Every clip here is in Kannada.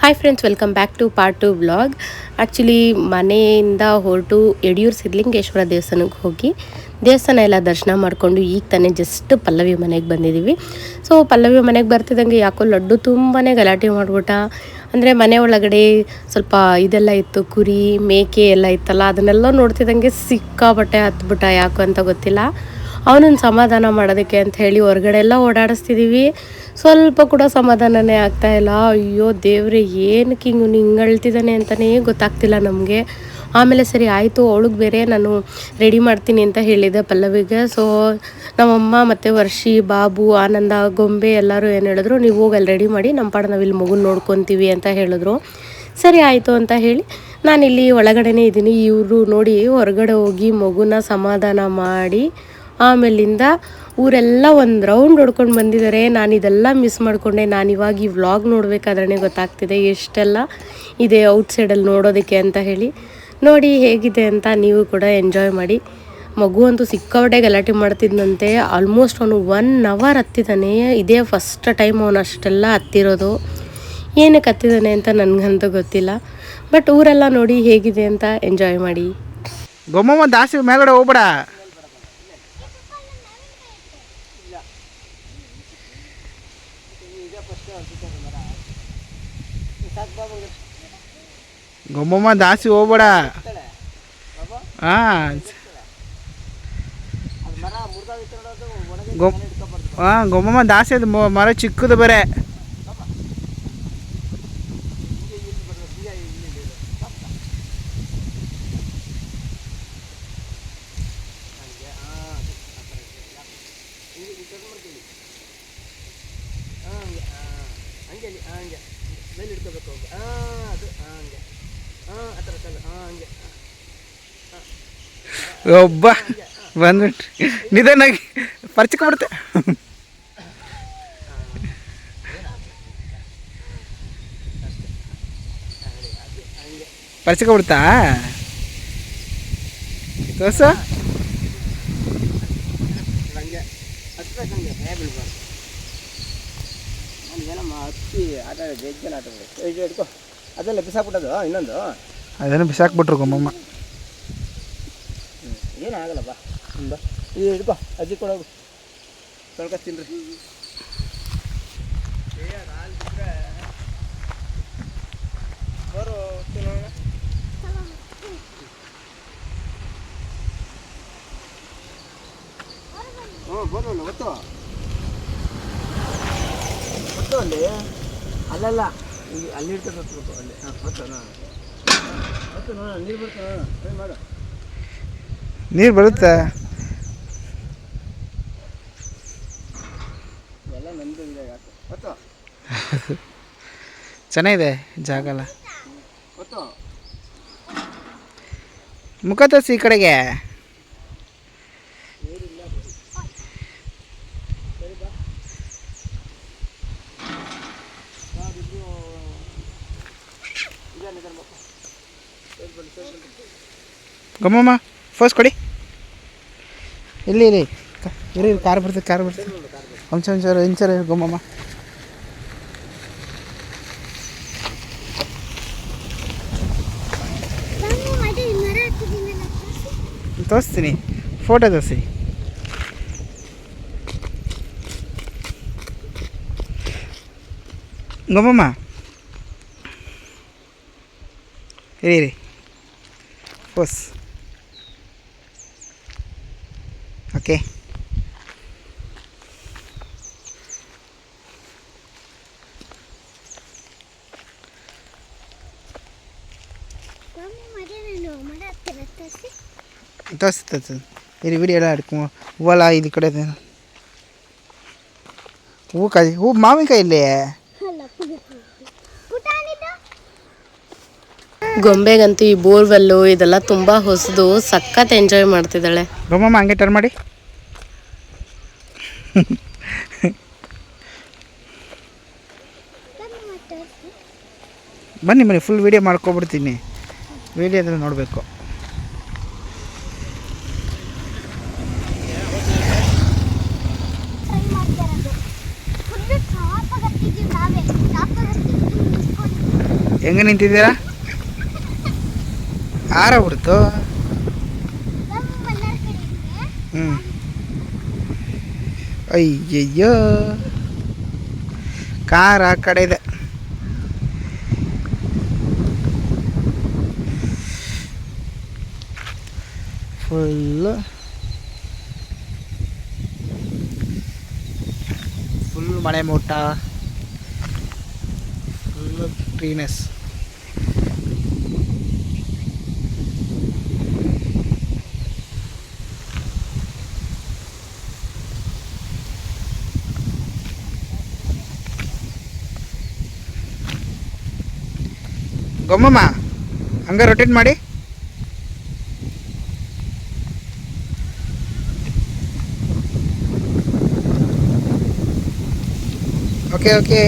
Hi friends, welcome back to part 2 vlog. Actually ಮನೆಯಿಂದ ಹೊರಟು ಯಡಿಯೂರು ಸಿದ್ಧಲಿಂಗೇಶ್ವರ ದೇವಸ್ಥಾನಕ್ಕೆ ಹೋಗಿ ದೇವಸ್ಥಾನ ಎಲ್ಲ ದರ್ಶನ ಮಾಡಿಕೊಂಡು ಈಗ ತಾನೇ ಜಸ್ಟ್ ಪಲ್ಲವಿ ಮನೆಗೆ ಬಂದಿದ್ದೀವಿ. ಸೊ ಪಲ್ಲವಿ ಮನೆಗೆ ಬರ್ತಿದ್ದಂಗೆ ಯಾಕೋ ಲಡ್ಡು ತುಂಬಾ ಗಲಾಟೆ ಮಾಡಿಬಿಟ್ಟ. ಅಂದರೆ ಮನೆ ಒಳಗಡೆ ಸ್ವಲ್ಪ ಇದೆಲ್ಲ ಇತ್ತು, ಕುರಿ ಮೇಕೆ ಎಲ್ಲ ಇತ್ತಲ್ಲ, ಅದನ್ನೆಲ್ಲ ನೋಡ್ತಿದ್ದಂಗೆ ಸಿಕ್ಕಾಬಟ್ಟೆ ಹತ್ಬಿಟ್ಟ. ಯಾಕೋ ಅಂತ ಗೊತ್ತಿಲ್ಲ. ಅವನನ್ನು ಸಮಾಧಾನ ಮಾಡೋದಕ್ಕೆ ಅಂತ ಹೇಳಿ ಹೊರಗಡೆ ಎಲ್ಲ ಓಡಾಡಿಸ್ತಿದ್ದೀವಿ. ಸ್ವಲ್ಪ ಕೂಡ ಸಮಾಧಾನನೇ ಆಗ್ತಾಯಿಲ್ಲ. ಅಯ್ಯೋ ದೇವ್ರೆ, ಏನಕ್ಕೆ ಹಿಂಗೆ ಅಳ್ತಿದ್ದಾನೆ ಅಂತಲೇ ಗೊತ್ತಾಗ್ತಿಲ್ಲ ನಮಗೆ. ಆಮೇಲೆ ಸರಿ ಆಯಿತು, ಅವಳಿಗೆ ಬೇರೆ ನಾನು ರೆಡಿ ಮಾಡ್ತೀನಿ ಅಂತ ಹೇಳಿದ್ದೆ ಪಲ್ಲವಿಗೆ. ಸೊ ನಮ್ಮಮ್ಮ ಮತ್ತು ವರ್ಷಿ, ಬಾಬು, ಆನಂದ, ಗೊಂಬೆ ಎಲ್ಲರೂ ಏನು ಹೇಳಿದ್ರು, ನೀವು ಹೋಗಿ ಅಲ್ಲಿ ರೆಡಿ ಮಾಡಿ, ನಮ್ಮ ಪಾಡು ನಾವಿಲ್ಲಿ ಮಗುನ ನೋಡ್ಕೊತೀವಿ ಅಂತ ಹೇಳಿದ್ರು. ಸರಿ ಆಯಿತು ಅಂತ ಹೇಳಿ ನಾನಿಲ್ಲಿ ಒಳಗಡೆನೇ ಇದ್ದೀನಿ. ಇವರು ನೋಡಿ ಹೊರಗಡೆ ಹೋಗಿ ಮಗುನ ಸಮಾಧಾನ ಮಾಡಿ ಆಮೇಲಿಂದ ಊರೆಲ್ಲ ಒಂದು ರೌಂಡ್ ಹೊಡ್ಕೊಂಡು ಬಂದಿದ್ದಾರೆ. ನಾನು ಇದೆಲ್ಲ ಮಿಸ್ ಮಾಡಿಕೊಂಡೆ. ನಾನು ಇವಾಗ ಈ ವ್ಲಾಗ್ ನೋಡಬೇಕಾದ್ರೆ ಗೊತ್ತಾಗ್ತಿದೆ ಎಷ್ಟೆಲ್ಲ ಇದೆ ಔಟ್ಸೈಡಲ್ಲಿ ನೋಡೋದಕ್ಕೆ ಅಂತ ಹೇಳಿ. ನೋಡಿ ಹೇಗಿದೆ ಅಂತ ನೀವು ಕೂಡ ಎಂಜಾಯ್ ಮಾಡಿ. ಮಗು ಅಂತೂ ಸಿಕ್ಕಾಪಟ್ಟೆ ಗಲಾಟೆ ಮಾಡ್ತಿದ್ದಂತೆ. ಆಲ್ಮೋಸ್ಟ್ ಅವನು 1 ಅವರ್ ಹತ್ತಿದ್ದಾನೆ. ಇದೇ ಫಸ್ಟ್ ಟೈಮ್ ಅವನು ಅಷ್ಟೆಲ್ಲ ಹತ್ತಿರೋದು. ಏನಕ್ಕೆ ಹತ್ತಿದ್ದಾನೆ ಅಂತ ನನಗಂತೂ ಗೊತ್ತಿಲ್ಲ. ಬಟ್ ಊರೆಲ್ಲ ನೋಡಿ ಹೇಗಿದೆ ಅಂತ ಎಂಜಾಯ್ ಮಾಡಿ. ಗೊಮ್ಮಮ್ಮ ದಾಸಿ ಮೇಲ್ಗಡೆ ಹೋಗ್ಬೇಡ. ಗೊಮ್ಮಮ್ಮ ದಾಸಿ ಹೋಗ್ಬೇಡ. ಗೊಮ್ಮಮ್ಮ ದಾಸಿ ಅದು ಮರ ಚಿಕ್ಕದು ಬರೇ. ಒಬ್ಬ ಬಂದ್ಬಿಟ್ರಿ ನಿಧಾನಾಗಿ ಪರಿಚಿಕೊಂಡ್ಬಿಡುತ್ತೆ. ಪರಿಚಿಕೊಂಡ್ಬಿಡ್ತಾ ತೋರ್ಸ. ಅದೆಲ್ಲ ಬಿಸಾಕ್ಬಿಟ್ಟದು ಇನ್ನೊಂದು, ಅದನ್ನು ಬಿಸಾಕ್ಬಿಟ್ರು ಗೊಮ್ಮಮ್ಮ. ಏನಾಗಲ್ಲಪ್ಪ ಬಾ, ಈ ಹಿಡ್ಕೊ, ಅಜ್ಜಿ ಕೊಡೋಗು, ತೊಳ್ಕೊತೀನಿ ರೀ. ಬರೋ ತಿನ್ನೋಣ. ಹ್ಞೂ ಬರೋಲ್ಲ ಒತ್ತು ಒತ್ತು ಅಲ್ಲಿ ಅಲ್ಲಲ್ಲ, ಈಗ ಅಲ್ಲಿ ಇರ್ತದೆ ಹೊತ್ಬೇಕು ಅಲ್ಲಿ. ಹಾಂ ಹೊತ್ತು ಹೊತ್ತು ನೋಡ, ನೀರು ಬರ್ತಾನೆ ಟ್ರೈ ಮಾಡು. ನೀರು ಬರುತ್ತೆ. ಎಲ್ಲ ನಂದು ಇದೆ ಯಾಕೆ ಹೊತ್ತು ಚೆನ್ನಾಗಿದೆ ಜಾಗ ಎಲ್ಲ. ಹೊತ್ತು ಮುಖ ತೋರಿಸಿ ಈ ಕಡೆಗೆ. ಗೊಮ್ಮಮ್ಮ ಫೋಸ್ ಕೊಡಿ. ಇಲ್ಲಿ ಇಲ್ಲಿ ಇರಿ, ಕಾರ್ ಬರ್ತದೆ, ಕಾರ್ ಬರ್ತದೆ. ಒಂಚೂರು ಇಂಚರ ಗೊಮ್ಮಮ್ಮ. ತೋರಿಸ್ತೀನಿ, ಫೋಟೋ ತೋರಿಸಿ. ಗೊಮ್ಮಮ್ಮ ಇರಿ ಫೋಸ್. ಓಕೆ, ತೋರಿಸ್ತದೆ. ಇಲ್ಲಿ ವಿಡಿಯೋ ಎಲ್ಲ ಹಿಡ್ಕೊ. ಹೂವಲ್ಲ ಇದು ಕಡೆ ಹೂಕಾಯಿ, ಹೂ ಮಾವಿನಕಾಯಿ ಇಲ್ಲಿ. ಗೊಂಬೆಗಂತೂ ಈ ಬೋರ್ವೆಲ್ಲು ಇದೆಲ್ಲ ತುಂಬ ಹೊಸದು, ಸಖತ್ ಎಂಜಾಯ್ ಮಾಡ್ತಿದ್ದಾಳೆ. ಗೊಮ್ಮಮ್ಮ ಹಂಗೆ ಟರ್ನ್ ಮಾಡಿ. ಬನ್ನಿ ಬನ್ನಿ, ಫುಲ್ ವೀಡಿಯೋ ಮಾಡ್ಕೊಬಿಡ್ತೀನಿ. ವೀಡಿಯೋದಲ್ಲಿ ನೋಡಬೇಕು. ಹೆಂಗೆ ನಿಂತಿದ್ದೀರಾ? ಆರೋಗ್ಬಿಡ್ತು. ಹ್ಞೂ ಅಯ್ಯಯ್ಯೋ ಕಾರ್ ಆ ಕಡೆ ಇದೆ. ಫುಲ್ ಮಳೆ ಮೂಟ, ಫುಲ್ ಗ್ರೀನೆಸ್. ಗೊಮ್ಮಮ್ಮ ಹಂಗೆ ರೊಟೇಟ್ ಮಾಡಿ. Okay okay.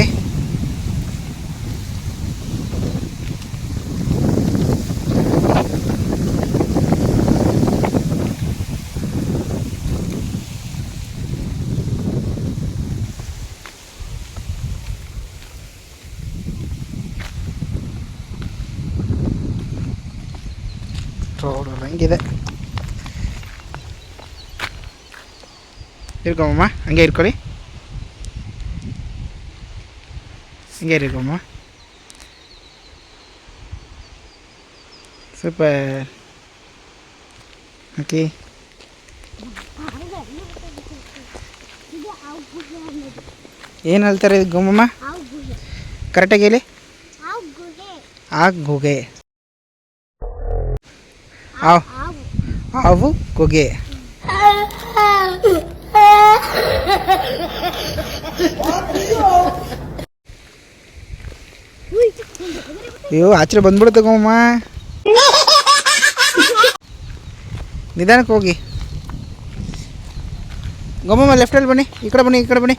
ರೋಡು ಹಂಗಿದೆ. ಇರ್ಕೊಮ್ಮ ಹಂಗೆ ಇರ್ಕೊಳ್ಳಿ. ಹಿಂಗೆ ಇರ್ಕೊಮ್ಮ. ಸೂಪರ್. ಓಕೆ. ಏನು ಹೇಳ್ತಾರೆ ಗೊಮ್ಮಮ್ಮ? ಕರೆಕ್ಟಾಗಿ ಹೇಳಿ. ಗುಗೆ ಹಾವು ಗುಗೆ. ಅಯ್ಯೋ ಆಚೆ ಬಂದ್ಬಿಡುತ್ತೆ ಗೊಮ್ಮಮ್ಮ. ನಿಧಾನಕ್ಕೆ ಹೋಗಿ. ಗೊಮ್ಮಮ್ಮ ಲೆಫ್ಟಲ್ಲಿ ಬನ್ನಿ. ಈ ಕಡೆ ಬನ್ನಿ, ಈ ಕಡೆ ಬನ್ನಿ.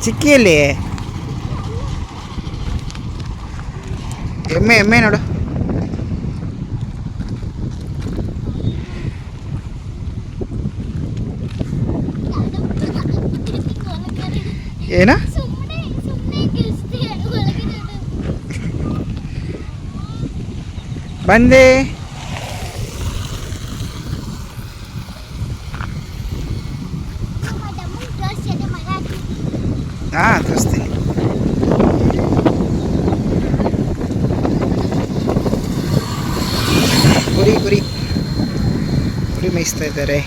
ಚಿಕ್ಕಿಯಲ್ಲಿ ಎಮ್ಮೆ ಎಮ್ಮೆ ನೋಡು. ಏನ ಬಂದೆ. ಹಾಂ ತೋರಿಸ್ತೀನಿ. ಕುರಿ ಕುರಿ ಕುರಿ ಮೇಯಿಸ್ತಾ ಇದ್ದಾರೆ.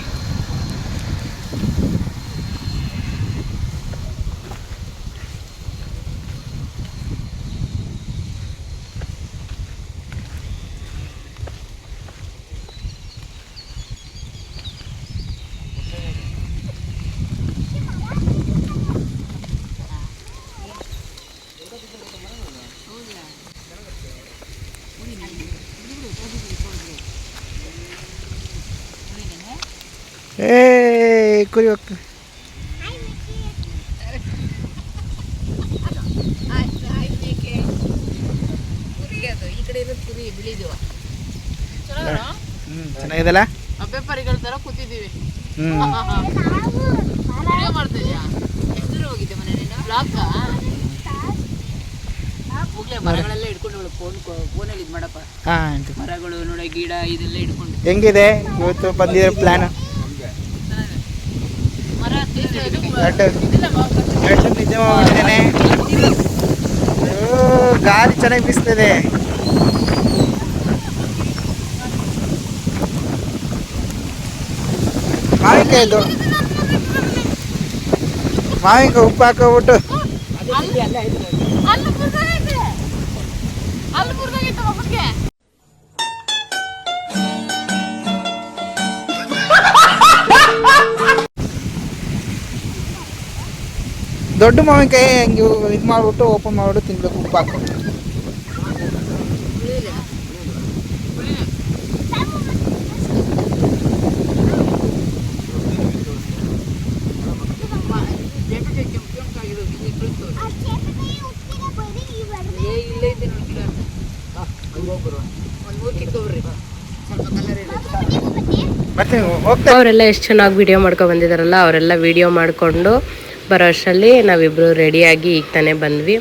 ಕುರಿ ಹೋಗ್ತದೆ. ಚೆನ್ನಾಗಿದೆಲ್ಲ. ಅಬ್ಬೆ ಪರಿಗಳ ತರ ಕೂತಿದ್ದೀವಿ. ಹೋಗಿದ್ದೆ ಮರಗಳೆಲ್ಲ ಹಿಡ್ಕೊಂಡು ಫೋನಲ್ಲಿ ಇದು ಮಾಡಪ್ಪ. ಮರಗಳು ನೋಡಿ, ಗಿಡ ಇದೆಲ್ಲ ಹಿಡ್ಕೊಂಡು. ಹೆಂಗಿದೆ ಇವತ್ತು ಬಂದಿರೋ ಪ್ಲಾನ್? ಗಾಳಿ ಚೆನ್ನಾಗಿ ಬೀಸ್ತದೆ. ಮಾವಿನಕಾಯಿ ಉಪ್ಪು ಹಾಕೋಬಿಟ್ಟು ದೊಡ್ಡ ಮಾವಿನಕಾಯಿ ಹಂಗೆ ಇದು ಮಾಡಿಬಿಟ್ಟು ಓಪನ್ ಮಾಡಿಬಿಟ್ಟು ತಿನ್ಬೇಕು ಉಪ್ಪು ಹಾಕಿ. ಒಂದು 3 ಕಿತ್ಕೊಬ್ರಿ, ಸ್ವಲ್ಪ ಕಲರ್ ಮತ್ತೆ ಹೋಗ್ತಾ ಅವರೆಲ್ಲ ಎಷ್ಟು ಚೆನ್ನಾಗಿ ವಿಡಿಯೋ ಮಾಡ್ಕೊಂಡು ಬಂದಿದ್ದಾರಲ್ಲ, ಅವರೆಲ್ಲ ವಿಡಿಯೋ ಮಾಡಿಕೊಂಡು ಬರೋ ಅಷ್ಟರಲ್ಲಿ ನಾವಿಬ್ಬರು ರೆಡಿಯಾಗಿ ಈಗ ತಾನೇ ಬಂದ್ವಿ.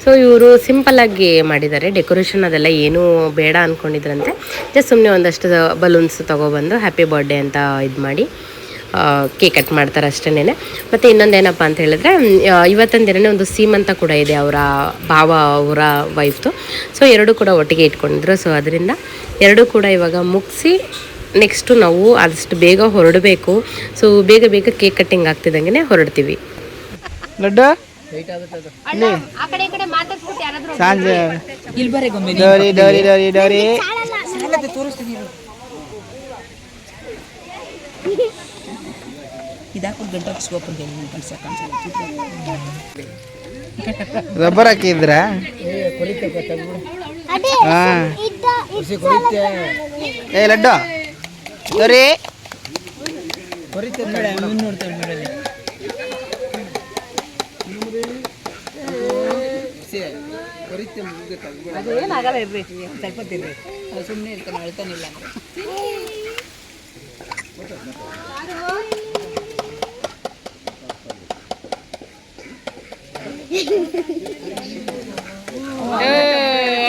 ಸೊ ಇವರು ಸಿಂಪಲ್ಲಾಗಿ ಮಾಡಿದ್ದಾರೆ ಡೆಕೋರೇಷನ್, ಅದೆಲ್ಲ ಏನೂ ಬೇಡ ಅಂದ್ಕೊಂಡಿದ್ರಂತೆ. ಜಸ್ಟ್ ಸುಮ್ಮನೆ ಒಂದಷ್ಟು ಬಲೂನ್ಸ್ ತೊಗೊಬಂದು ಹ್ಯಾಪಿ ಬರ್ಡೇ ಅಂತ ಇದು ಮಾಡಿ ಕೇಕ್ ಕಟ್ ಮಾಡ್ತಾರೆ ಅಷ್ಟೇನೆ. ಮತ್ತು ಇನ್ನೊಂದೇನಪ್ಪ ಅಂತ ಹೇಳಿದ್ರೆ, ಇವತ್ತಿನ ದಿನವೇ ಒಂದು ಸೀಮಂತ ಕೂಡ ಇದೆ ಅವರ ಭಾವ ಅವರ ವೈಫ್ದು. ಸೊ ಎರಡೂ ಕೂಡ ಒಟ್ಟಿಗೆ ಇಟ್ಕೊಂಡಿದ್ರು. ಸೊ ಅದರಿಂದ ಎರಡೂ ಕೂಡ ಇವಾಗ ಮುಗಿಸಿ ನೆಕ್ಸ್ಟು ನಾವು ಆದಷ್ಟು ಬೇಗ ಹೊರಡಬೇಕು. ಸೊ ಬೇಗ ಬೇಗ ಕೇಕ್ ಕಟ್ಟಿಂಗ್ ಆಗ್ತಿದ್ದಂಗೆ ಹೊರಡ್ತೀವಿ. ಲಡ್ಡು ಸಂಜೆ ಡೋರಿ ಡೋರಿ ಡೋರಿ ಡೋರಿ ರಬ್ಬರ್ ಹಾಕಿದ್ರ ಏ ಲಡ್ಡು ಡೋರಿ ಏನಾಗಲ್ಲ ಇರ್ರಿ, ಸ್ವಲ್ಪ ತಿರ್ರಿ, ಸುಮ್ಮನೆ ಇರ್ತಾನೆ, ಅಳ್ತಾನಿಲ್ಲ.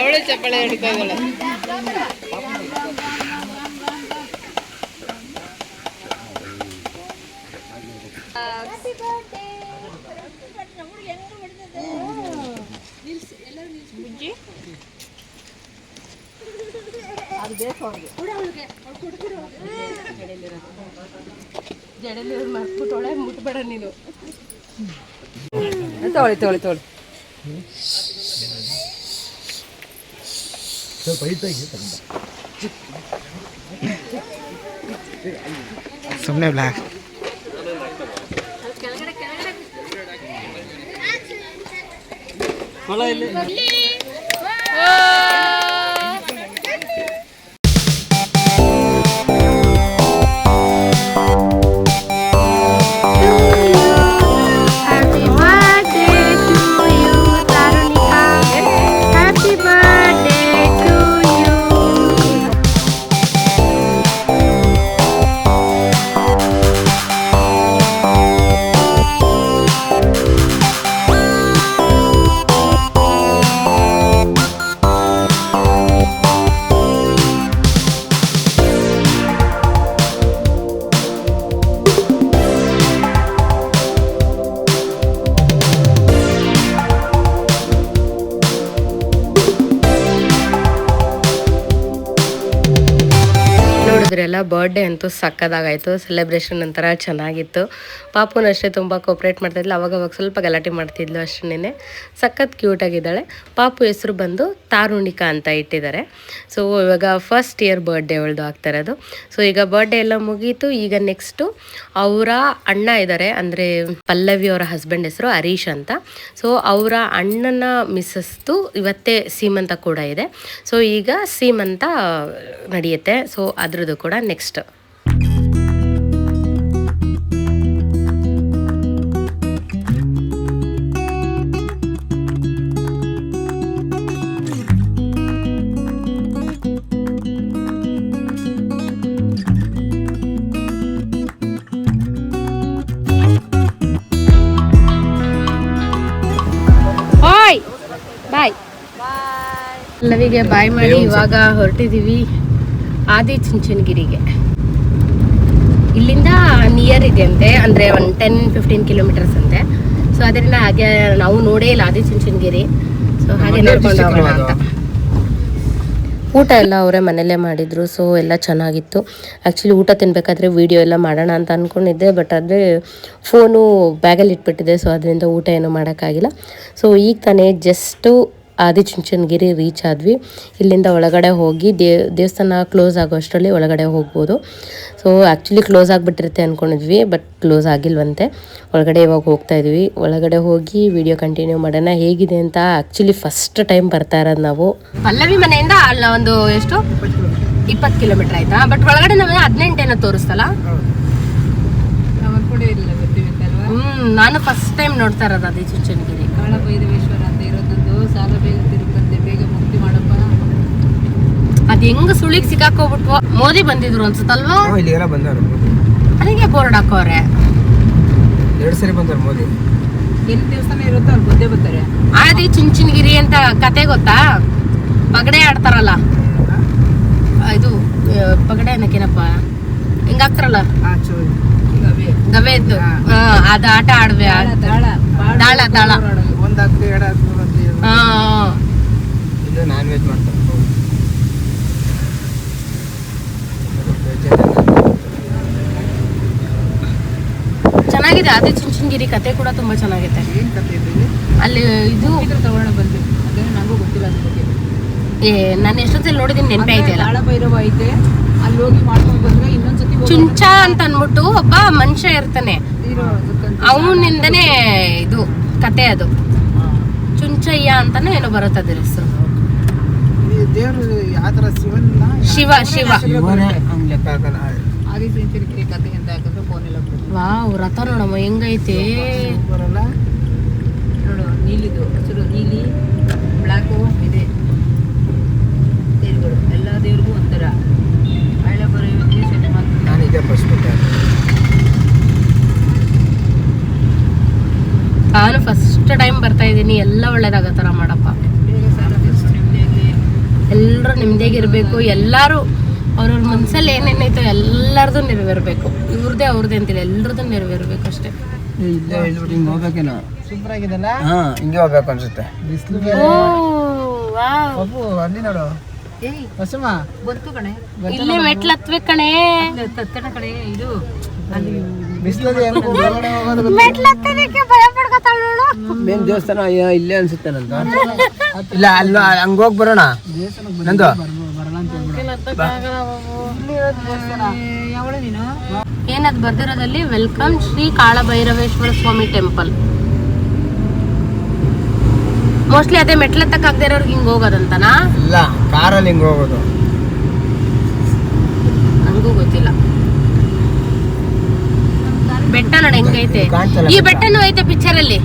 ಅವಳು ಚಪ್ಪಳೆ ಹಿಡಿತಾ ಇದ್ದಾಳೆ. ಅದು ಬೇಕು ಅವ್ರಿಗೆ. ಜಡೆಲಿ ಮರ್ಸ್ಬಿಟ್ಟೊಳೆ, ಮುಟ್ಬೇಡ ನೀನು. ತೊಳಿ ತೊಳಿ ತೊಳಿ. ಸುಮ್ಮನೆ ಬ್ಲಾಕ್ ನೋಡಿದ್ರೆಲ್ಲ ಬರ್ಡೇ ಅಂತೂ ಸಕ್ಕದಾಗಾಯಿತು. ಸೆಲೆಬ್ರೇಷನ್ ಒಂಥರ ಚೆನ್ನಾಗಿತ್ತು. ಪಾಪುನ ಅಷ್ಟೇ ತುಂಬ ಕೋಪ್ರೇಟ್ ಮಾಡ್ತಾಯಿದ್ಲು. ಅವಾಗ ಸ್ವಲ್ಪ ಗಲಾಟೆ ಮಾಡ್ತಿದ್ಲು ಅಷ್ಟೇ. ಸಖತ್ ಕ್ಯೂಟಾಗಿದ್ದಾಳೆ. ಪಾಪು ಹೆಸರು ಬಂದು ತಾರುಣಿಕಾ ಅಂತ ಇಟ್ಟಿದ್ದಾರೆ. ಸೊ ಇವಾಗ ಫಸ್ಟ್ ಇಯರ್ ಬರ್ಡೇ ಅವಳದು ಆಗ್ತಾ ಇರೋದು. ಸೊ ಈಗ ಬರ್ಡೇ ಎಲ್ಲ ಮುಗೀತು. ಈಗ ನೆಕ್ಸ್ಟು ಅವರ ಅಣ್ಣ ಇದ್ದಾರೆ, ಅಂದರೆ ಪಲ್ಲವಿ ಅವರ ಹಸ್ಬೆಂಡ್ ಹೆಸರು ಹರೀಶ್ ಅಂತ. ಸೊ ಅವರ ಅಣ್ಣನ ಮಿಸ್ಸಸ್ದು ಇವತ್ತೇ ಸೀಮಂತ ಕೂಡ ಇದೆ. ಸೊ ಈಗ ಸೀಮಂತ ನಡೆಯುತ್ತೆ. ಸೊ ಅದ್ರದ್ದು ಕೂಡ ನೆಕ್ಸ್ಟ್. ಬಾಯ್ ಪಲ್ಲವಿಗೆ ಬಾಯ್ ಮಾಡಿ ಇವಾಗ ಹೊರಟಿದ್ದೀವಿ ಆದಿಚುಂಚನಗಿರಿಗೆ. ಇಲ್ಲಿಂದ ನಿಯರ್ ಇದೆ ಅಂತೆ, ಅಂದರೆ ಒಂದು 10-15 ಕಿಲೋಮೀಟರ್ಸ್ ಅಂತೆ. ಸೊ ಅದರಿಂದ ಹಾಗೆ ನಾವು ನೋಡೇ ಇಲ್ಲ ಆದಿಚುಂಚನಗಿರಿ. ಸೊ ಹಾಗೆ ನೋಡ್ಕೊಂಡು ಹೋಗೋಣ ಅಂತ. ಊಟ ಎಲ್ಲ ಅವರೇ ಮನೆಯಲ್ಲೇ ಮಾಡಿದರು. ಸೊ ಎಲ್ಲ ಚೆನ್ನಾಗಿತ್ತು. ಆ್ಯಕ್ಚುಲಿ ಊಟ ತಿನ್ನಬೇಕಾದ್ರೆ ವೀಡಿಯೋ ಎಲ್ಲ ಮಾಡೋಣ ಅಂತ ಅಂದ್ಕೊಂಡಿದ್ದೆ, ಬಟ್ ಆದರೆ ಫೋನು ಬ್ಯಾಗಲ್ಲಿ ಇಟ್ಬಿಟ್ಟಿದೆ. ಸೊ ಅದರಿಂದ ಊಟ ಏನೂ ಮಾಡೋಕ್ಕಾಗಿಲ್ಲ. ಸೊ ಈಗ ತಾನೇ ಜಸ್ಟು ಆದಿಚುಂಚನಗಿರಿ ರೀಚ್ ಆದ್ವಿ. ಇಲ್ಲಿಂದ ಒಳಗಡೆ ಹೋಗಿ ದೇವಸ್ಥಾನ ಕ್ಲೋಸ್ ಆಗೋ ಅಷ್ಟರಲ್ಲಿ ಒಳಗಡೆ ಹೋಗ್ಬೋದು. ಸೊ ಆ್ಯಕ್ಚುಲಿ ಕ್ಲೋಸ್ ಆಗಿಬಿಟ್ಟಿರುತ್ತೆ ಅಂದ್ಕೊಂಡಿದ್ವಿ, ಬಟ್ ಕ್ಲೋಸ್ ಆಗಿಲ್ವಂತೆ. ಒಳಗಡೆ ಇವಾಗ ಹೋಗ್ತಾ ಇದ್ವಿ. ಒಳಗಡೆ ಹೋಗಿ ವಿಡಿಯೋ ಕಂಟಿನ್ಯೂ ಮಾಡೋಣ ಹೇಗಿದೆ ಅಂತ. ಆ್ಯಕ್ಚುಲಿ ಫಸ್ಟ್ ಟೈಮ್ ಬರ್ತಾ ಇರೋದು ನಾವು. ಪಲ್ಲವಿ ಮನೆಯಿಂದ ಅಲ್ಲ ಒಂದು ಎಷ್ಟು 20 ಕಿಲೋಮೀಟರ್ ಆಯ್ತಾ, ಬಟ್ ಒಳಗಡೆ ನಾವು 18 ಏನೋ ತೋರಿಸ್ತಲ್ಲ. ನಾನು ಫಸ್ಟ್ ಟೈಮ್ ನೋಡ್ತಾ ಇರೋದು ಆದಿಚುಂಚನಗಿರಿ. ಕಾಳಭೈರವೇಶ್ವರ ಅಂತ ಇರೋದೊಂದು ಸಾಲ ಬೇಗ ತಿರುಗಂತೆ, ಬೇಗ ಮುಕ್ತಿ ಮಾಡಪ್ಪ. ಅದ್ ಹೆಂಗ್ ಸುಳಿಗ್ ಸಿಕ್ಕಾಕೋಬಿಟ್ವು. ಮೋದಿ ಬಂದಿದ್ರು ಅನ್ಸುತ್ತಲ್ವಾ? ಇಲ್ಲಿಗೆಲ್ಲ ಬಂದವರು ಅದಕ್ಕೆ ಬೋರ್ಡ್ ಹಾಕೋರೆ. 2 ಸರಿ ಬಂದವರು ಮೋದಿ. ಎಲ್ಲಿ ದೇವಸ್ಥಾನ ಇರುತ್ತೋ ಅಲ್ಲಿ ಬಂದೇ ಬರ್ತಾರೆ. ಆದಿ ಚುಂಚನಗಿರಿ ಅಂತ ಕತೆ ಗೊತ್ತಾ? ಪಗಡೆ ಆಡ್ತಾರಲ್ಲ, ಇದು ಪಗಡೆ ಅನ್ನಕ್ಕೇನಪ್ಪ ಹಿಂಗಾಗ್ತಾರಲ್ಲ ಗವೆದ್ದು, ಅದ ಆಟ ಆಡ್ವೆ. ದಾಳ ದಾಳ ಇದು ನಾನ್ ವೆಜ್ ಮಾಡ್ತಾರೆ. ಚೆನ್ನಾಗಿದೆ. ಆದಿ ಚುಂಚನಗಿರಿ ಕತೆ ಕೂಡ ತುಂಬಾ ಚೆನ್ನಾಗಿದೆ. ಅಲ್ಲಿ ಇದು ತಗೊಂಡ ಬಂದ್ವಿ, ಅದೇ ನಂಗೂ ಗೊತ್ತಿಲ್ಲ ಅದ್ರ ಬಗ್ಗೆ. ನಾನು ಎಷ್ಟೊತ್ತಲ್ಲಿ ನೋಡಿದೀನಿ, ನೆನಪೇ ಐತೆಲ್ಲ. ಕಾಳ ಭೈರವ ಐತೆ, ಅಲ್ಲಿ ಹೋಗಿ ಮಾಡ್ಕೊಂಡು ಬಂದ್ರೆ ಇನ್ನೊಂದ್ಸತಿ ಚುಂಚ ಅಂತ ಅನ್ಬಿಟ್ಟು ಒಬ್ಬ ಮನುಷ್ಯ ಇರ್ತಾನೆ, ಅವನಿಂದನೇ ಇದು ಕತೆ. ಅದು ಚುಂಚಯ್ಯ ಅಂತಾನೆ ಏನೋ ಬರುತ್ತೆ ಅದ್ರ ಹೆಸರು. ದೇವರು ಯಾವ ಥರ ಶಿವ ಶಿವ. ಆದಿಚುಂಚನಗಿರಿ ಕತೆ ಅಂತ ಹಾಕಿದ್ರೆ ಫೋನ್ ಎಲ್ಲ ವಾವ್, ರಥ ನೋಡಮ್ಮ ಹೆಂಗೈತೆ. ಬರಲ್ಲ. ನೋಡು, ನೀಲಿದು ಹಸಿರು, ನೀಲಿ ಬ್ಲ್ಯಾಕು ಇದೆ ದೇವ್ರುಗಳು. ಎಲ್ಲ ದೇವ್ರಿಗೂ ಒಂಥರ ಹಳ್ಳ ಬರೆಯೋಕ್ಕೆ ಸೆಟ್ ಮಾಡ್ತಾರೆ. ನಾನು ಇದೇ ಫಸ್ಟ್ ನಾನು ಫಸ್ಟ್ ಟೈಮ್ ಬರ್ತಾ ಇದ್ದೀನಿ. ಎಲ್ಲ ಒಳ್ಳೇದಾಗೋ ಥರ ಮಾಡಪ್ಪ. ಬೇಗ ಸಾಲ ತೀರ್ಸ್ಕೊಂಡು ನೆಮ್ಮದಿಯಾಗಿ ಎಲ್ಲರೂ ನಿಮ್ಮದೇಗಿರ್ಬೇಕು. ಎಲ್ಲರೂ ಅವ್ರವ್ರ ಮನ್ಸಲ್ಲಿ ಏನೇನೈತೋ ಎಲ್ಲರದು ನೆರವೇರ್ಬೇಕು. ಇವ್ರದೇ ಅವ್ರದ್ದೇ ಅಂತಿಲ್ಲ, ಎಲ್ಲರದ್ದು ನೆರವೇರ್ಬೇಕು ಅಷ್ಟೇ. ಇಲ್ಲೇ ಹಿಂಗೆ ಹೋಗ್ಬೇಕೇನೋ. ಸೂಪರ್ ಆಗಿದೆಲ್ಲ. ಹಿಂಗೆ ಹೋಗ್ಬೇಕು ಅನ್ಸುತ್ತೆ. ಬಿಸಿಲು ಓ ವಾವ್, ಬಾಬು ಅಲ್ಲಿ ನೋಡು. ಏಯ್ ಹೊಸಮ್ಮ ಬಂತು ಕಣೆ, ಇಲ್ಲೇ ಮೆಟ್ಲು ಹತ್ಬೇಕು ಕಣೆ. ತತ್ತಣ ಕಣೆ ಇದು. ಅಲ್ಲಿ ಬಿಸಿಲಲ್ಲಿ ಹೆಂಗ್ ಹೊರಗಡೆ ಹೋಗೋದು ಮೆಟ್ಲು ಹತ್ತೋದಕ್ಕೆ ಭಯ ಪಡ್ಕೊತಾಳ ನೋಡು. ಮೇನ್ ದೇವಸ್ಥಾನ ಇಲ್ಲೇ ಅನ್ಸುತ್ತೆ ನಂದು. ಇಲ್ಲ ಅಲ್ಲ, ಹಂಗ ಹೋಗಿ ಬರೋಣ ನಂದು. ಬರಲ್ಲ ಅಂತ ಯಾವಳು ನೀನು? ಏನದು ಬರ್ದಿರೋದಲ್ಲಿ? ವೆಲ್ಕಮ್ ಶ್ರೀ ಕಾಳಭೈರವೇಶ್ವರ ಸ್ವಾಮಿ ಟೆಂಪಲ್. ಮೋಸ್ಟ್ಲಿ ಅದೇ ಮೆಟ್ಲು ಹತ್ತಕ್ಕಾಗದೇ ಇರೋರ್ಗೆ ಹಿಂಗ್ ಹೋಗೋದಂತನಾ? ಇಲ್ಲ, ಕಾರಲ್ಲಿ ಹಿಂಗೆ ಹೋಗೋದು. ನನಗೂ ಗೊತ್ತಿಲ್ಲ. ಬೆಟ್ಟ ನೋಡಿ ಹೆಂಗೈತೆ. ಈ ಬೆಟ್ಟನೂ ಐತೆ ಪಿಕ್ಚರ್ ಅಲ್ಲಿ.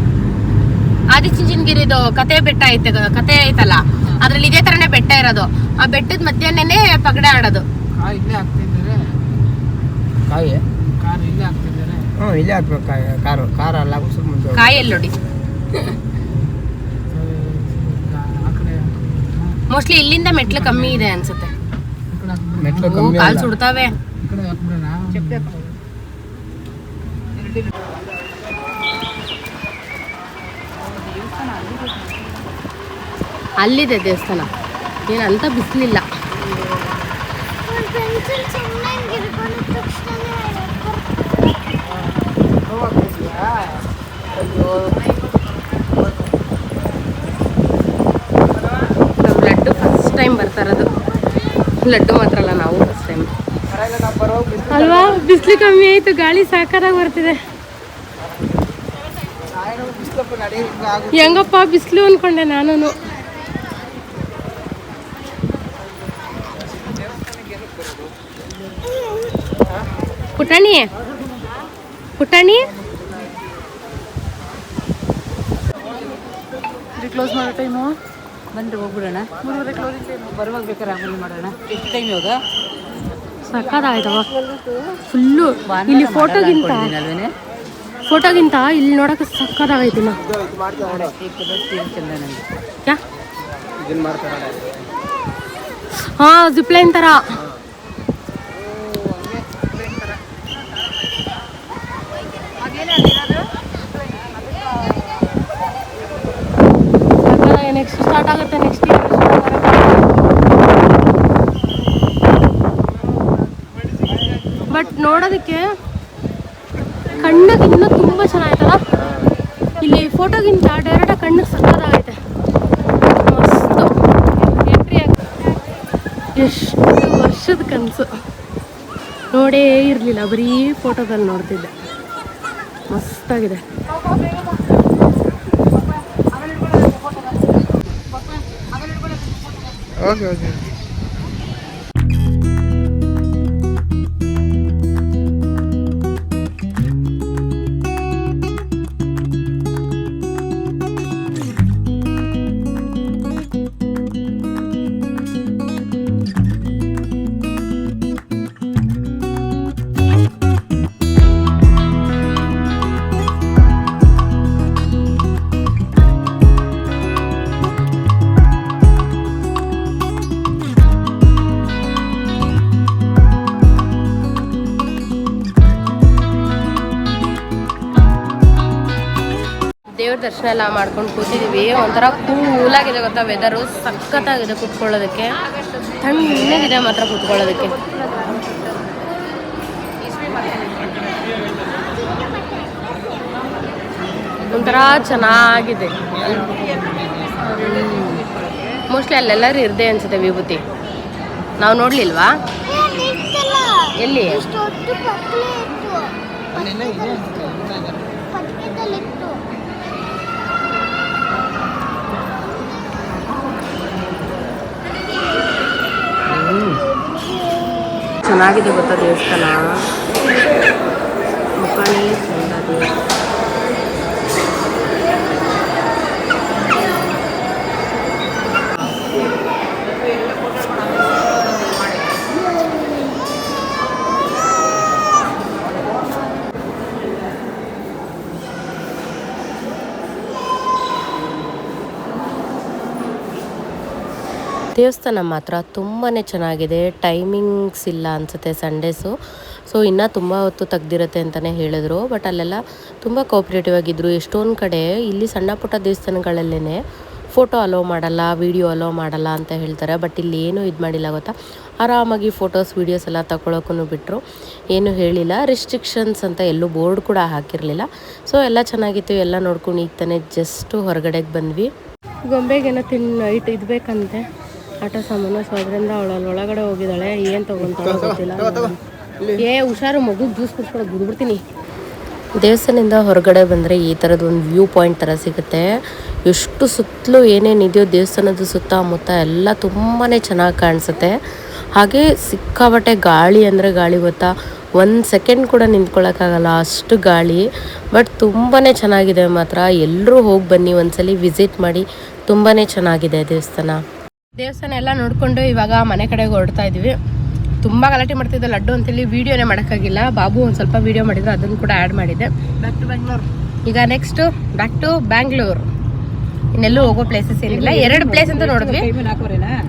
ಆದಿಚುಂಚನಗಿರಿದು ಕತೆ ಬೆಟ್ಟ ಐತೆ, ಕತೆ ಐತಲ್ಲ, ಅದ್ರಲ್ಲಿ ಇದೇ ತರನೇ ಬೆಟ್ಟ ಇರೋದು. ಆ ಬೆಟ್ಟದ ಮಧ್ಯಾಹ್ನನೇ ಪಗಡೆ ಆಡೋದು. ಇಲ್ಲೇ ಹಾಕ್ತಿದ್ದಾರೆ. ಕಾಯಿ ಕಾರ್ ಇಲ್ಲೇ ಹಾಕ್ತಿದ್ದಾರೆ. ಇಲ್ಲೇ ಹಾಕ್ಬೇಕು. ಕಾರು ಅಲ್ಲ, ಸ್ವಲ್ಪ ಮುಂದೆ ಕಾಯಲ್ಲಿ ನೋಡಿ. ಆ ಕಡೆ ಮೋಸ್ಟ್ಲಿ ಇಲ್ಲಿಂದ ಮೆಟ್ಲು ಕಮ್ಮಿ ಇದೆ ಅನ್ಸುತ್ತೆ. ಮೆಟ್ಲು ಓ, ಕಮ್ಮಿ ಕಾಲ್ ಅಲ್ಲ. ಸುಡ್ತಾವೆ. ಈ ಕಡೆ ಹಾಕ್ಬಿಡೋಣ. ಚೆಪ್ಪೆ ಹಾಕ್ಬೋದು. ಅಲ್ಲಿದೆ ದೇವಸ್ಥಾನ. ಏನಂತ ಬಿಸಿಲಿಲ್ಲ. ಲಡ್ಡು ಫಸ್ಟ್ ಟೈಮ್ ಬರ್ತಾ ಇರೋದು. ಲಡ್ಡು ಮಾತ್ರ ಅಲ್ಲ, ನಾವು ಫಸ್ಟ್ ಟೈಮ್ ಅಲ್ವಾ. ಬಿಸಿಲು ಕಮ್ಮಿ ಆಯ್ತು, ಗಾಳಿ ಸಾಕಾರಾಗಿ ಬರ್ತಿದೆ. ಹೆಂಗಪ್ಪ ಬಿಸಿಲು ಅನ್ಕೊಂಡೆ ನಾನು. ಪುಟಾಣಿ ಪುಟಾಣಿ ಕ್ಲೋಸ್ ಮಾಡೋ ಟೈಮು ಬಂದ್ರೆ ಹೋಗ್ಬಿಡೋಣ. ಬರುವಾಗ ಬೇಕಾದ್ರೆ ಆಮೇಲೆ ಮಾಡೋಣ. ಎಷ್ಟು ಟೈಮ್ ಇವಾಗ? ಸಕ್ಕತ್ತಾಯ್ತವ ಫುಲ್ಲು. ಇಲ್ಲಿ ಫೋಟೋಗಿಂತ ಇಲ್ಲಿ ನೋಡಕ್ಕೆ ಸಕ್ಕತ್ತಾಗೈತಿ. ಹಾ, ಜಿಪ್ಲೈನ್ ತರ. ನೆಕ್ಸ್ಟ್ ಸ್ಟಾರ್ಟ್ ಆಗುತ್ತೆ, ನೆಕ್ಸ್ಟ್ ಇಯರ್. ಬಟ್ ನೋಡೋದಕ್ಕೆ ಕಣ್ಣಿಗೆ ಇನ್ನೂ ತುಂಬ ಚೆನ್ನಾಗೈತಲ್ಲ. ಇಲ್ಲಿ ಫೋಟೋಗಿಂತ ಡೈರೆಕ್ಟಾಗಿ ಕಣ್ಣಿಗೆ ಸಕ್ಕತ್ತಾಗೈತೆ. ಮಸ್ತು ಎಂಟ್ರಿ ಆಗ್ತದೆ. ಎಷ್ಟು ವರ್ಷದ ಕನಸು, ನೋಡೇ ಇರಲಿಲ್ಲ, ಬರೀ ಫೋಟೋದಲ್ಲಿ ನೋಡ್ತಿದ್ದೆ. ಮಸ್ತಾಗಿದೆ. Okay okay. ದೇವ್ರ ದರ್ಶನ ಎಲ್ಲ ಮಾಡ್ಕೊಂಡು ಕೂತಿದ್ದೀವಿ. ಒಂಥರ ಕೂಲಾಗಿದೆ ಗೊತ್ತಾ, ವೆದರು ಸಖತ್ತಾಗಿದೆ ಕೂತ್ಕೊಳ್ಳೋದಕ್ಕೆ, ತಣ್ಣಗಿದೆ ಮಾತ್ರ ಕೂತ್ಕೊಳ್ಳೋದಕ್ಕೆ. ಒಂಥರ ಚೆನ್ನಾಗಿದೆ. ಮೋಸ್ಟ್ಲಿ ಅಲ್ಲೆಲ್ಲರೂ ಇರದೆ ಅನ್ಸುತ್ತೆ ವಿಭೂತಿ. ನಾವು ನೋಡ್ಲಿಲ್ವಾ? ಎಲ್ಲಿ? ಚೆನ್ನಾಗಿದೆ ಗೊತ್ತಾ ದೇವಸ್ಥಾನ, ಮುಖಾನೇ ಚೆಂದಾಗಿದೆ. ದೇವಸ್ಥಾನ ಮಾತ್ರ ತುಂಬಾ ಚೆನ್ನಾಗಿದೆ. ಟೈಮಿಂಗ್ಸ್ ಇಲ್ಲ ಅನಿಸುತ್ತೆ ಸಂಡೇಸು, ಸೊ ಇನ್ನೂ ತುಂಬ ಹೊತ್ತು ತೆಗ್ದಿರುತ್ತೆ ಅಂತಲೇ ಹೇಳಿದ್ರು. ಬಟ್ ಅಲ್ಲೆಲ್ಲ ತುಂಬ ಕೋಆಪ್ರೇಟಿವ್ ಆಗಿದ್ದರು. ಎಷ್ಟೊಂದು ಕಡೆ ಇಲ್ಲಿ ಸಣ್ಣ ಪುಟ್ಟ ದೇವಸ್ಥಾನಗಳಲ್ಲೇ ಫೋಟೋ ಅಲೋ ಮಾಡಲ್ಲ, ವೀಡಿಯೋ ಅಲೋ ಮಾಡಲ್ಲ ಅಂತ ಹೇಳ್ತಾರೆ. ಬಟ್ ಇಲ್ಲಿ ಏನೂ ಇದು ಮಾಡಿಲ್ಲ ಗೊತ್ತಾ, ಆರಾಮಾಗಿ ಫೋಟೋಸ್ ವೀಡಿಯೋಸ್ ಎಲ್ಲ ತಗೊಳಕ್ಕೂ ಬಿಟ್ಟರು, ಏನೂ ಹೇಳಿಲ್ಲ. ರಿಸ್ಟ್ರಿಕ್ಷನ್ಸ್ ಅಂತ ಎಲ್ಲೂ ಬೋರ್ಡ್ ಕೂಡ ಹಾಕಿರಲಿಲ್ಲ. ಸೊ ಎಲ್ಲ ಚೆನ್ನಾಗಿತ್ತು. ಎಲ್ಲ ನೋಡ್ಕೊಂಡು ಈಗ ತಾನೇ ಜಸ್ಟು ಹೊರಗಡೆಗೆ ಬಂದ್ವಿ. ಗೊಂಬೆಗೇನೋ ನೈಟ್ ಇದು ಬೇಕಂತೆ ಆಟ ಸಾಮಾನು, ಸೊ ಅದರಿಂದ ಅವಳಲ್ಲಿ ಒಳಗಡೆ ಹೋಗಿದ್ದಾಳೆ. ಏನು ತೊಗೊಂತಾಳೋ ಗೊತ್ತಿಲ್ಲ. ಹುಷಾರು, ಮಗುಗೆ ಜ್ಯೂಸ್ ಕುಡ್ಸ್ಕೊಳಕ್ಕೆ ಬಿಡ್ಬಿಡ್ತೀನಿ. ದೇವಸ್ಥಾನದಿಂದ ಹೊರಗಡೆ ಬಂದರೆ ಈ ಥರದ್ದು ಒಂದು ವ್ಯೂ ಪಾಯಿಂಟ್ ಥರ ಸಿಗುತ್ತೆ. ಎಷ್ಟು ಸುತ್ತಲೂ ಏನೇನಿದೆಯೋ ದೇವಸ್ಥಾನದ ಸುತ್ತಮುತ್ತ ಎಲ್ಲ ತುಂಬಾ ಚೆನ್ನಾಗಿ ಕಾಣಿಸುತ್ತೆ. ಹಾಗೆ ಸಿಕ್ಕಾಬಟ್ಟೆ ಗಾಳಿ ಅಂದರೆ ಗಾಳಿ ಗೊತ್ತಾ, 1 ಸೆಕೆಂಡ್ ಕೂಡ ನಿಂತ್ಕೊಳ್ಳೋಕ್ಕಾಗಲ್ಲ ಅಷ್ಟು ಗಾಳಿ. ಬಟ್ ತುಂಬಾ ಚೆನ್ನಾಗಿದೆ ಮಾತ್ರ. ಎಲ್ಲರೂ ಹೋಗಿ ಬನ್ನಿ, ಒಂದ್ಸಲಿ ವಿಸಿಟ್ ಮಾಡಿ. ತುಂಬಾ ಚೆನ್ನಾಗಿದೆ ದೇವಸ್ಥಾನ ಎಲ್ಲ ನೋಡಿಕೊಂಡು ಇವಾಗ ಮನೆ ಕಡೆಗೆ ಹೊರಡ್ತಾ ಇದ್ದೀವಿ. ತುಂಬ ಗಲಾಟೆ ಮಾಡ್ತಿದ್ದೆ ಲಡ್ಡು ಅಂತೇಳಿ ವೀಡಿಯೋನೇ ಮಾಡೋಕ್ಕಾಗಿಲ್ಲ. ಬಾಬು ಒಂದು ಸ್ವಲ್ಪ ವೀಡಿಯೋ ಮಾಡಿದ್ರು, ಅದನ್ನು ಕೂಡ ಆ್ಯಡ್ ಮಾಡಿದ್ದೆ. Back to Bangalore. ಈಗ ನೆಕ್ಸ್ಟು ಬ್ಯಾಕ್ ಟು ಬ್ಯಾಂಗ್ಳೂರ್. ಇನ್ನೆಲ್ಲೂ ಹೋಗೋ ಪ್ಲೇಸಸ್ ಏನಿಲ್ಲ, 2 ಪ್ಲೇಸ್ ಅಂತ ನೋಡಿದ್ವಿ.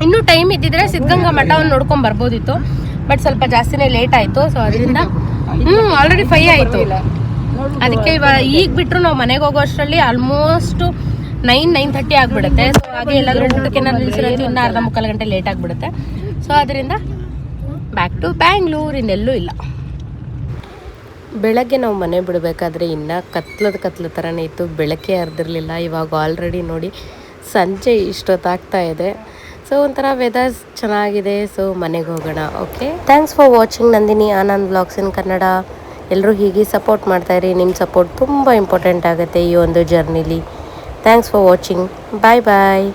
ಇನ್ನೂ ಟೈಮ್ ಇದ್ದಿದ್ರೆ ಸಿದ್ಧಗಂಗಾ ಮಠವನ್ನು ನೋಡ್ಕೊಂಡು ಬರ್ಬೋದಿತ್ತು. ಬಟ್ ಸ್ವಲ್ಪ ಜಾಸ್ತಿನೇ ಲೇಟ್ ಆಯಿತು. ಸೊ ಅದರಿಂದ ಆಲ್ರೆಡಿ 5 ಆಯಿತು. ಅದಕ್ಕೆ ಇವಾಗ ಈಗ ಬಿಟ್ಟರು ನಾವು ಮನೆಗೆ ಹೋಗೋ ಅಷ್ಟರಲ್ಲಿ ಆಲ್ಮೋಸ್ಟ್ 9-9:30 ಆಗಿಬಿಡುತ್ತೆ. ಸೊ ಹಾಗೆ ಎಲ್ಲಾದರೂ ಊಟಕ್ಕೆ ನಿಲ್ಸಿರೋದು ಇನ್ನೂ ಅರ್ಧ ಮುಕ್ಕಾಲು ಗಂಟೆ ಲೇಟ್ ಆಗಿಬಿಡುತ್ತೆ. ಸೊ ಅದರಿಂದ ಬ್ಯಾಕ್ ಟು ಬ್ಯಾಂಗ್ಳೂರ್. ಇನ್ನೆಲ್ಲೂ ಇಲ್ಲ. ಬೆಳಗ್ಗೆ ನಾವು ಮನೆ ಬಿಡಬೇಕಾದ್ರೆ ಇನ್ನೂ ಕತ್ಲದ ಥರನೇ ಇತ್ತು, ಬೆಳಕೆ ಹರಿದಿರಲಿಲ್ಲ. ಇವಾಗ ಆಲ್ರೆಡಿ ನೋಡಿ ಸಂಜೆ ಇಷ್ಟೊತ್ತಾಗ್ತಾ ಇದೆ. ಸೊ ಒಂಥರ ವೆದರ್ಸ್ ಚೆನ್ನಾಗಿದೆ. ಸೊ ಮನೆಗೆ ಹೋಗೋಣ. Okay, thanks for watching Nandini Anand vlogs ಇನ್ ಕನ್ನಡ. ಎಲ್ಲರೂ ಹೀಗೆ ಸಪೋರ್ಟ್ ಮಾಡ್ತಾಯಿರಿ. ನಿಮ್ಮ ಸಪೋರ್ಟ್ ತುಂಬ ಇಂಪಾರ್ಟೆಂಟ್ ಆಗುತ್ತೆ ಈ ಒಂದು ಜರ್ನಿಲಿ. Thanks for watching. Bye bye.